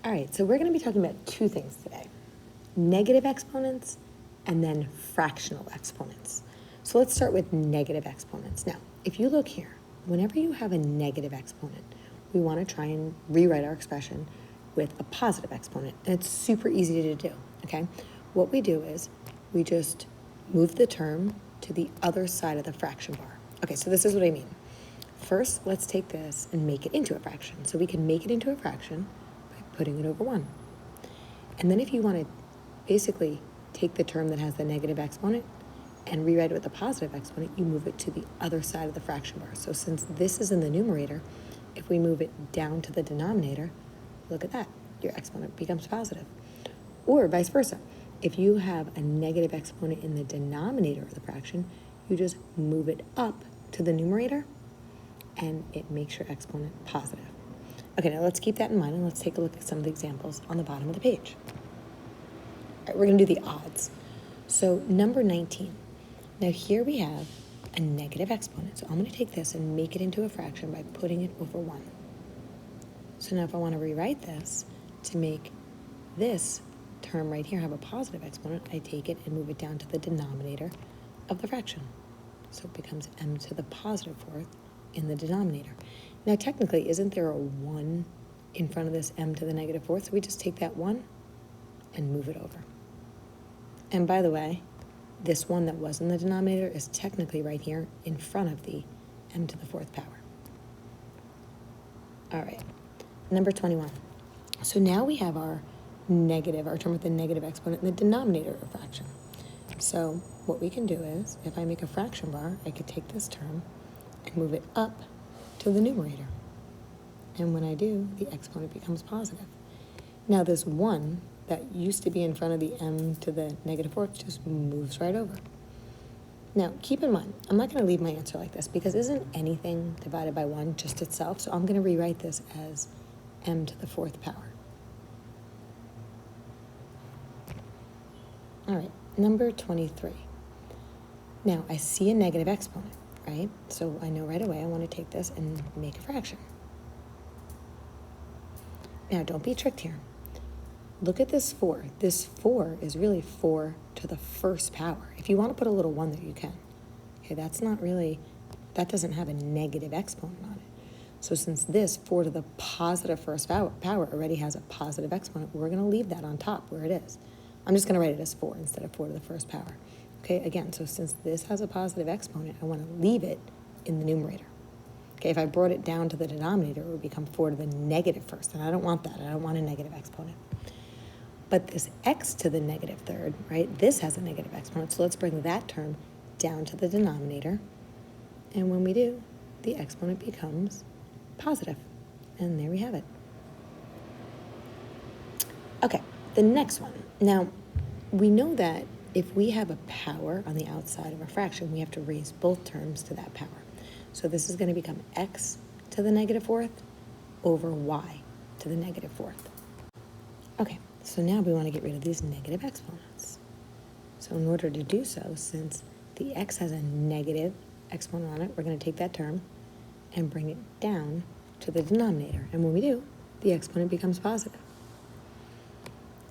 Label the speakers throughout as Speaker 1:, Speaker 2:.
Speaker 1: All right, so we're going to be talking about two things today, negative exponents and then fractional exponents. So let's start with negative exponents. Now, if you look here, whenever you have a negative exponent, we want to try and rewrite our expression with a positive exponent, and it's super easy to do, okay? What we do is we just move the term to the other side of the fraction bar. Okay, so this is what I mean. First, let's take this and make it into a fraction. So we can make it into a fraction by putting it over 1. And then if you want to basically take the term that has the negative exponent and rewrite it with the positive exponent, you move it to the other side of the fraction bar. So since this is in the numerator, if we move it down to the denominator, look at that, your exponent becomes positive. Or vice versa. If you have a negative exponent in the denominator of the fraction, you just move it up to the numerator and it makes your exponent positive. Okay, now let's keep that in mind and let's take a look at some of the examples on the bottom of the page. All right, we're going to do the odds. So number 19. Now here we have a negative exponent. So I'm going to take this and make it into a fraction by putting it over 1. So now if I want to rewrite this to make this term right here have a positive exponent, I take it and move it down to the denominator of the fraction. So it becomes m to the positive fourth in the denominator. Now technically, isn't there a 1 in front of this m to the negative fourth? So we just take that 1 and move it over. And by the way, this 1 that was in the denominator is technically right here in front of the m to the fourth power. All right, number 21. So now we have our term with the negative exponent in the denominator of a fraction. So what we can do is, if I make a fraction bar, I could take this term and move it up to the numerator. And when I do, the exponent becomes positive. Now this 1 that used to be in front of the m to the negative fourth just moves right over. Now keep in mind, I'm not going to leave my answer like this because isn't anything divided by 1 just itself? So I'm going to rewrite this as m to the fourth power. All right, number 23. Now I see a negative exponent, right? So I know right away I want to take this and make a fraction. Now don't be tricked here. Look at this 4. This 4 is really 4 to the first power. If you want to put a little 1 there, you can. Okay, that doesn't have a negative exponent on it. So since this 4 to the positive first power already has a positive exponent, we're going to leave that on top where it is. I'm just going to write it as 4 instead of 4 to the first power. Okay, again, so since this has a positive exponent, I want to leave it in the numerator. Okay, if I brought it down to the denominator, it would become 4 to the negative first, and I don't want that. I don't want a negative exponent. But this x to the negative third, right, this has a negative exponent, so let's bring that term down to the denominator. And when we do, the exponent becomes positive. And there we have it. Okay, the next one. Now, we know that if we have a power on the outside of a fraction, we have to raise both terms to that power. So this is going to become x to the negative fourth over y to the negative fourth. Okay, so now we want to get rid of these negative exponents. So in order to do so, since the x has a negative exponent on it, we're going to take that term and bring it down to the denominator. And when we do, the exponent becomes positive.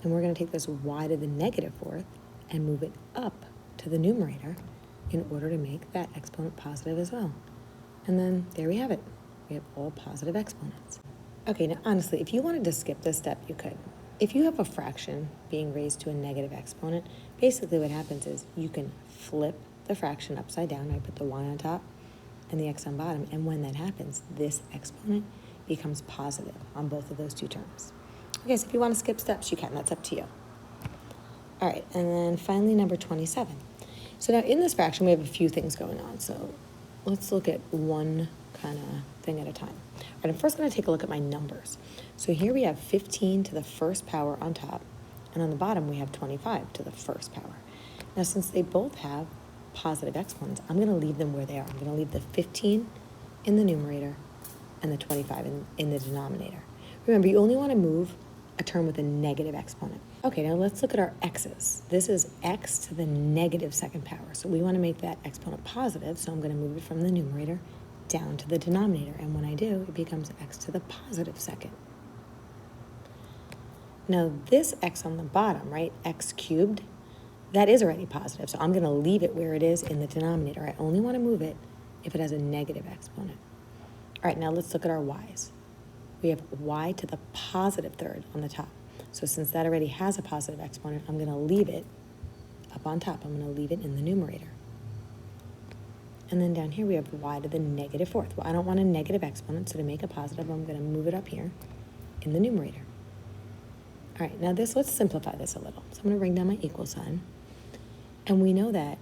Speaker 1: And we're going to take this y to the negative fourth and move it up to the numerator in order to make that exponent positive as well. And then there we have it. We have all positive exponents. Okay, now honestly, if you wanted to skip this step, you could. If you have a fraction being raised to a negative exponent, basically what happens is you can flip the fraction upside down. I put the y on top and the x on bottom. And when that happens, this exponent becomes positive on both of those two terms. Okay, so if you want to skip steps, you can. That's up to you. All right, and then finally, number 27. So now in this fraction, we have a few things going on. So let's look at one kind of thing at a time. All right, I'm first going to take a look at my numbers. So here we have 15 to the first power on top, and on the bottom we have 25 to the first power. Now since they both have positive exponents, I'm going to leave them where they are. I'm going to leave the 15 in the numerator and the 25 in the denominator. Remember, you only want to move a term with a negative exponent. Okay, now let's look at our x's. This is x to the negative second power. So we want to make that exponent positive, so I'm going to move it from the numerator down to the denominator. And when I do, it becomes x to the positive second. Now this x on the bottom, right, x cubed, that is already positive, so I'm going to leave it where it is in the denominator. I only want to move it if it has a negative exponent. All right, now let's look at our y's. We have y to the positive third on the top. So since that already has a positive exponent, I'm going to leave it up on top. I'm going to leave it in the numerator. And then down here we have y to the negative fourth. Well, I don't want a negative exponent, so to make a positive, I'm going to move it up here in the numerator. All right, now let's simplify this a little. So I'm going to bring down my equal sign. And we know that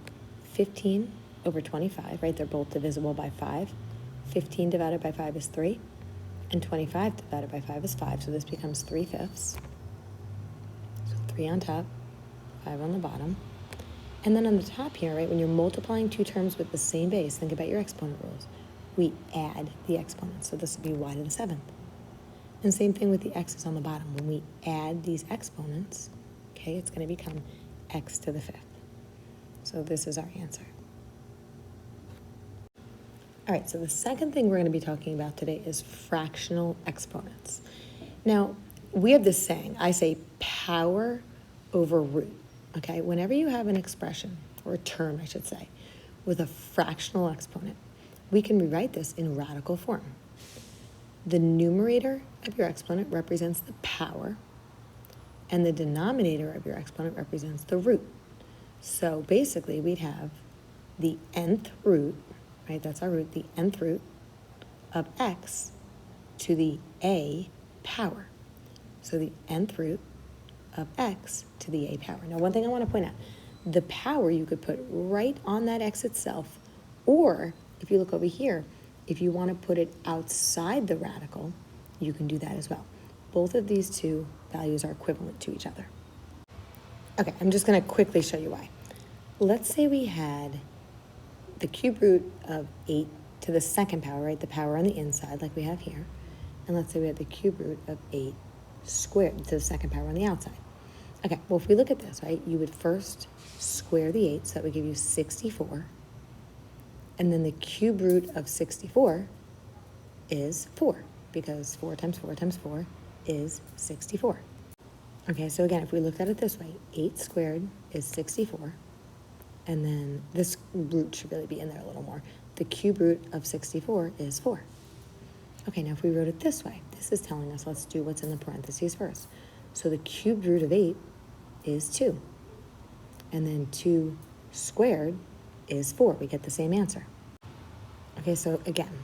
Speaker 1: 15 over 25, right, they're both divisible by 5. 15 divided by 5 is 3. And 25 divided by 5 is 5, so this becomes 3/5. So 3 on top, 5 on the bottom. And then on the top here, right, when you're multiplying two terms with the same base, think about your exponent rules. We add the exponents, so this would be y to the 7th. And same thing with the x's on the bottom. When we add these exponents, okay, it's going to become x to the 5th. So this is our answer. All right, so the second thing we're going to be talking about today is fractional exponents. Now, we have this saying, I say power over root, okay? Whenever you have an expression, or a term, I should say, with a fractional exponent, we can rewrite this in radical form. The numerator of your exponent represents the power, and the denominator of your exponent represents the root. So basically, we'd have the nth root, right, that's our root, the nth root of x to the a power. So the nth root of x to the a power. Now, one thing I want to point out, the power you could put right on that x itself, or if you look over here, if you want to put it outside the radical, you can do that as well. Both of these two values are equivalent to each other. Okay, I'm just going to quickly show you why. Let's say we had the cube root of 8 to the second power, right, the power on the inside like we have here. And let's say we have the cube root of 8 squared to the second power on the outside. Okay, well, if we look at this, right, you would first square the 8, so that would give you 64. And then the cube root of 64 is 4, because 4 times 4 times 4 is 64. Okay, so again, if we looked at it this way, 8 squared is 64. And then this root should really be in there a little more. The cube root of 64 is 4. Okay, now if we wrote it this way, this is telling us let's do what's in the parentheses first. So the cube root of 8 is 2. And then 2 squared is 4. We get the same answer. Okay, so again,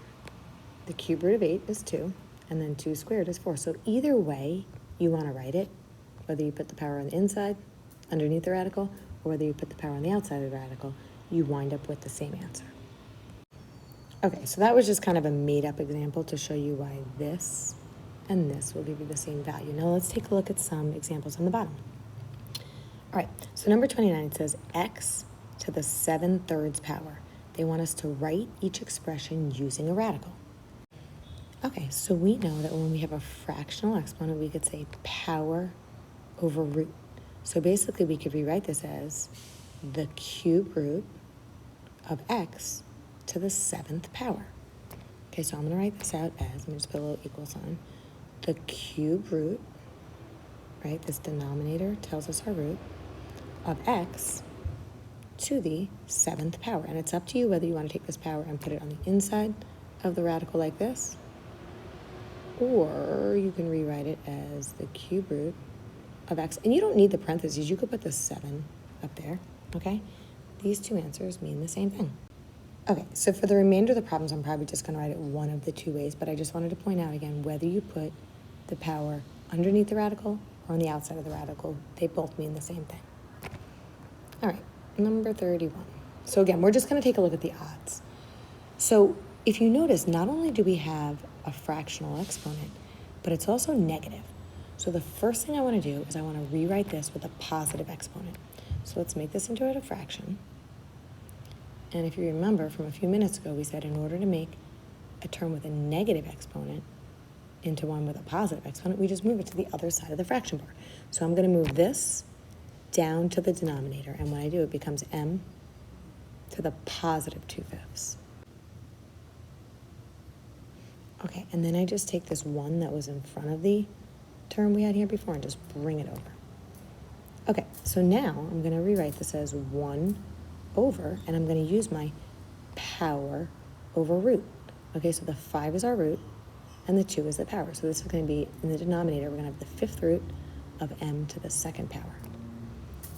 Speaker 1: the cube root of 8 is 2, and then 2 squared is 4. So either way you want to write it, whether you put the power on the inside, underneath the radical, or whether you put the power on the outside of the radical, you wind up with the same answer. Okay, so that was just kind of a made-up example to show you why this and this will give you the same value. Now let's take a look at some examples on the bottom. All right, so number 29, it says x to the 7/3 power. They want us to write each expression using a radical. Okay, so we know that when we have a fractional exponent, we could say power over root. So basically, we could rewrite this as the cube root of x to the 7th power. Okay, so I'm going to write this out as, I'm going to just put a little equal sign, the cube root, right, this denominator tells us our root, of x to the 7th power. And it's up to you whether you want to take this power and put it on the inside of the radical like this, or you can rewrite it as the cube root of x. And you don't need the parentheses. You could put the 7 up there, okay? These two answers mean the same thing. Okay, so for the remainder of the problems, I'm probably just going to write it one of the two ways, but I just wanted to point out again, whether you put the power underneath the radical or on the outside of the radical, they both mean the same thing. All right, number 31. So again, we're just going to take a look at the odds. So if you notice, not only do we have a fractional exponent, but it's also negative. So the first thing I want to do is I want to rewrite this with a positive exponent. So let's make this into a fraction. And if you remember from a few minutes ago, we said in order to make a term with a negative exponent into one with a positive exponent, we just move it to the other side of the fraction bar. So I'm going to move this down to the denominator, and when I do, it becomes m to the positive 2/5. Okay, and then I just take this 1 that was in front of the term we had here before and just bring it over. Okay, so now I'm going to rewrite this as 1 over, and I'm going to use my power over root. Okay, so the 5 is our root, and the 2 is the power. So this is going to be, in the denominator, we're going to have the 5th root of m to the 2nd power.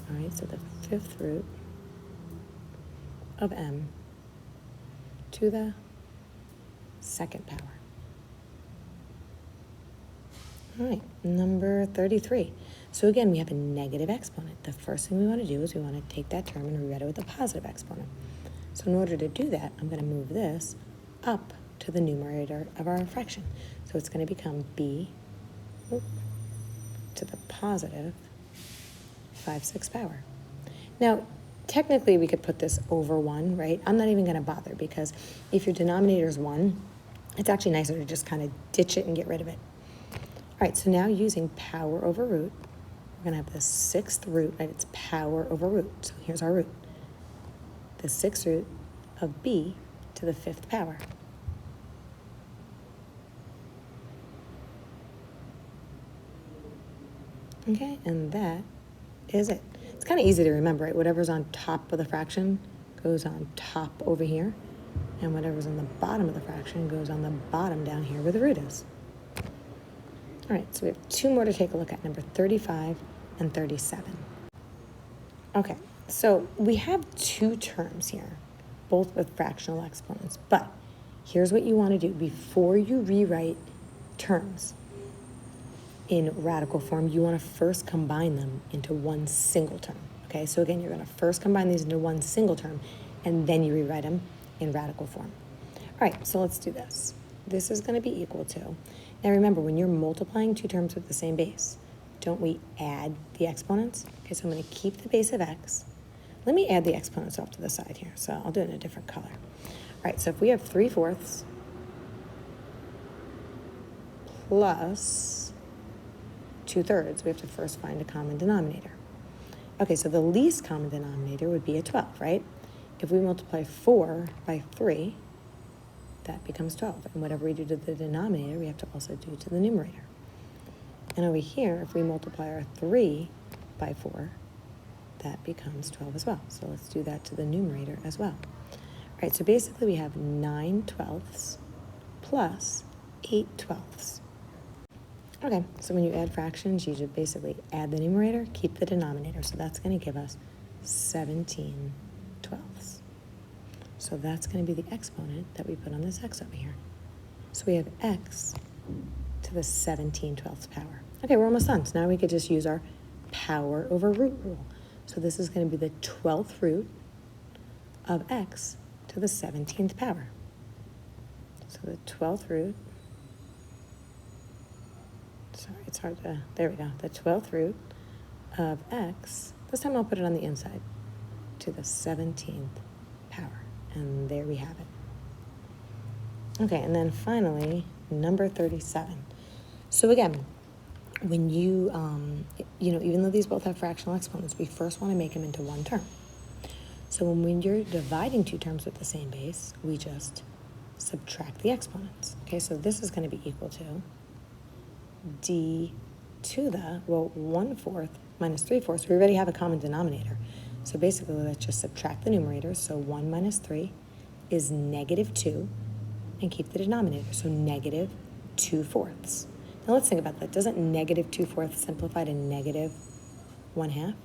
Speaker 1: All right, so the 5th root of m to the 2nd power. All right, number 33. So again, we have a negative exponent. The first thing we want to do is we want to take that term and rewrite it with a positive exponent. So in order to do that, I'm going to move this up to the numerator of our fraction. So it's going to become b to the positive 5/6 power. Now, technically we could put this over 1, right? I'm not even going to bother because if your denominator is 1, it's actually nicer to just kind of ditch it and get rid of it. All right, so now using power over root, we're going to have the 6th root, right? It's power over root. So here's our root. The 6th root of b to the 5th power. Okay, and that is it. It's kind of easy to remember, right? Whatever's on top of the fraction goes on top over here, and whatever's on the bottom of the fraction goes on the bottom down here where the root is. All right, so we have 2 more to take a look at, number 35 and 37. Okay, so we have 2 terms here, both with fractional exponents, but here's what you want to do before you rewrite terms in radical form. You want to first combine them into one single term. Okay, so again, you're going to first combine these into one single term, and then you rewrite them in radical form. All right, so let's do this. This is going to be equal to, now remember, when you're multiplying 2 terms with the same base, don't we add the exponents? Okay, so I'm going to keep the base of x. Let me add the exponents off to the side here, so I'll do it in a different color. All right, so if we have 3/4 plus 2/3, we have to first find a common denominator. Okay, so the least common denominator would be a 12, right? If we multiply 4 by 3, that becomes 12. And whatever we do to the denominator, we have to also do to the numerator. And over here, if we multiply our 3 by 4, that becomes 12 as well. So let's do that to the numerator as well. All right, so basically we have 9/12 plus 8/12. Okay, so when you add fractions, you just basically add the numerator, keep the denominator. So that's going to give us 17/12. So that's going to be the exponent that we put on this x over here. So we have x to the 17/12 power. Okay, we're almost done. So now we could just use our power over root rule. So this is going to be the 12th root of x to the 17th power. So the 12th root, sorry, it's hard to, there we go. The 12th root of x, this time I'll put it on the inside, to the 17th power. And there we have it. Okay, and then finally, number 37. So again, when you, even though these both have fractional exponents, we first want to make them into one term. So when you're dividing 2 terms with the same base, we just subtract the exponents. Okay, so this is going to be equal to d to the, 1/4 minus 3/4. We already have a common denominator. So basically, let's just subtract the numerators. So 1 minus 3 is -2, and keep the denominator. So -2/4. Now let's think about that. Doesn't -2/4 simplify to -1/2?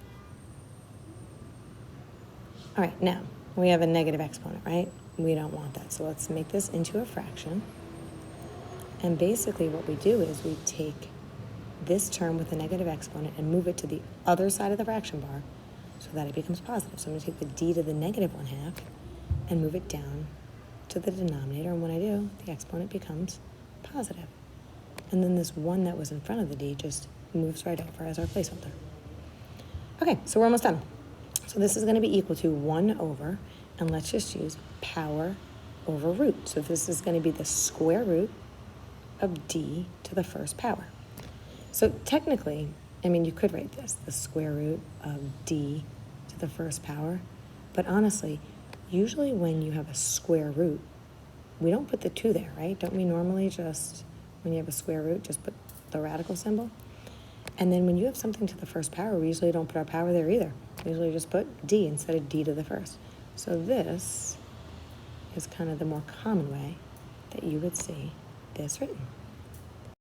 Speaker 1: All right, now we have a negative exponent, right? We don't want that. So let's make this into a fraction. And basically what we do is we take this term with a negative exponent and move it to the other side of the fraction bar so that it becomes positive. So I'm going to take the d to the -1/2 and move it down to the denominator. And when I do, the exponent becomes positive. And then this 1 that was in front of the d just moves right over as our placeholder. Okay, so we're almost done. So this is going to be equal to 1 over, and let's just use power over root. So this is going to be the square root of d to the 1st power. So technically, you could write this, the square root of d to the 1st power, but honestly, usually when you have a square root, we don't put the 2 there, right? Don't we normally just, when you have a square root, just put the radical symbol? And then when you have something to the first power, we usually don't put our power there either. We usually just put d instead of d to the first. So this is kind of the more common way that you would see this written.